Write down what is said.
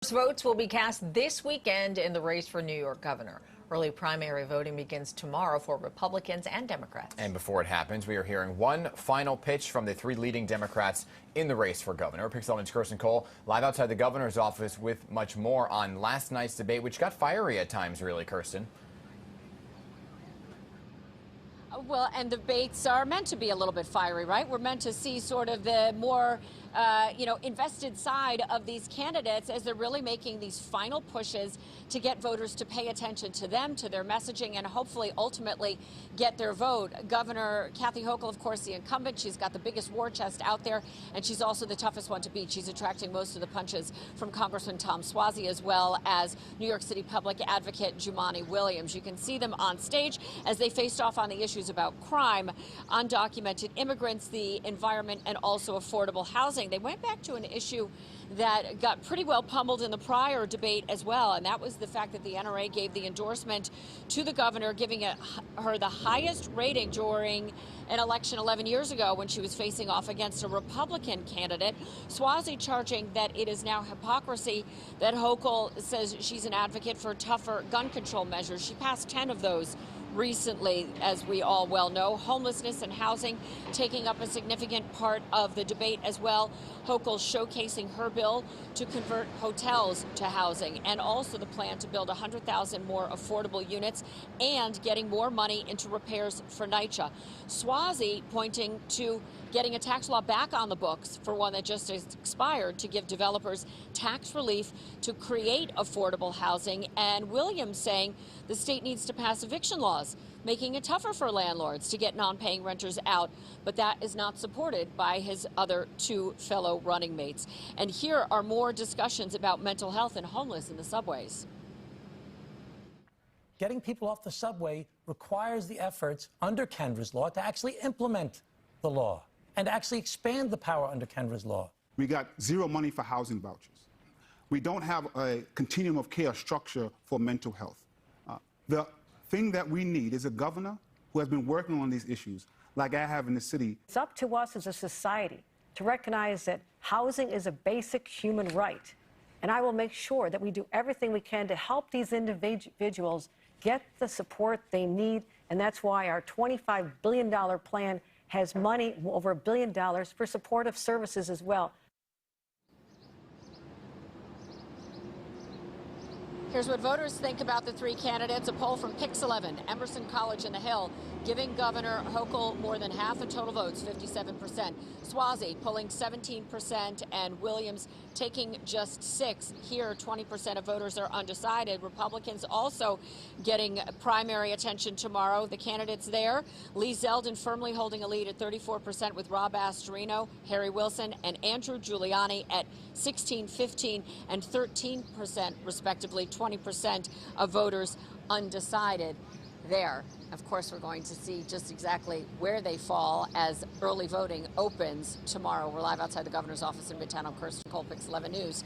First votes will be cast this weekend in the race for New York governor. Early primary voting begins tomorrow for Republicans and Democrats. And before it happens, we are hearing one final pitch from the three leading Democrats in the race for governor. Pix 11's Kirsten Cole live outside the governor's office with much more on last night's debate, which got fiery at times, really, Kirsten. Well, and debates are meant to be a little bit fiery, right? We're meant to see sort of the more, invested side of these candidates as they're really making these final pushes to get voters to pay attention to them, to their messaging, and hopefully ultimately get their vote. Governor Kathy Hochul, of course, the incumbent. She's got the biggest war chest out there, and she's also the toughest one to beat. She's attracting most of the punches from Congressman Tom Suozzi, as well as New York City public advocate Jumaane Williams. You can see them on stage as they faced off on the issues about crime, undocumented immigrants, the environment, and also affordable housing. They went back to an issue that got pretty well pummeled in the prior debate as well, and that was the fact that the NRA gave the endorsement to the governor, giving her the highest rating during an election 11 years ago when she was facing off against a Republican candidate. Suozzi charging that it is now hypocrisy that Hochul says she's an advocate for tougher gun control measures. She passed 10 of those recently, as we all well know. Homelessness and housing taking up a significant part of the debate as well. Hochul showcasing her bill to convert hotels to housing, and also the plan to build 100,000 more affordable units and getting more money into repairs for NYCHA. Suozzi pointing to getting a tax law back on the books for one that just expired to give developers tax relief to create affordable housing, and Williams saying the state needs to pass eviction laws, making it tougher for landlords to get non-paying renters out, but that is not supported by his other two fellow running mates. And here are more discussions about mental health and homeless in the subways. Getting people off the subway requires the efforts under Kendra's law to actually implement the law and actually expand the power under Kendra's law. We got zero money for housing vouchers. We don't have a continuum of care structure for mental health. The thing that we need is a governor who has been working on these issues like I have in the city. It's up to us as a society to recognize that housing is a basic human right. And I will make sure that we do everything we can to help these individuals get the support they need. And that's why our $25 billion plan has money, over $1 billion, for supportive services as well. Here's what voters think about the three candidates. A poll from Pix 11, Emerson College in the Hill, giving Governor Hochul more than half the total votes, 57%. Suozzi pulling 17%, and Williams taking just 6%. Here, 20% of voters are undecided. Republicans also getting primary attention tomorrow. The candidates there, Lee Zeldin firmly holding a lead at 34%, with Rob Astorino, Harry Wilson, and Andrew Giuliani at 16%, 15%, and 13%, respectively. 20% of voters undecided there. Of course, we're going to see just exactly where they fall as early voting opens tomorrow. We're live outside the governor's office in Midtown. I'm Kirsten Cole, Pix 11 News.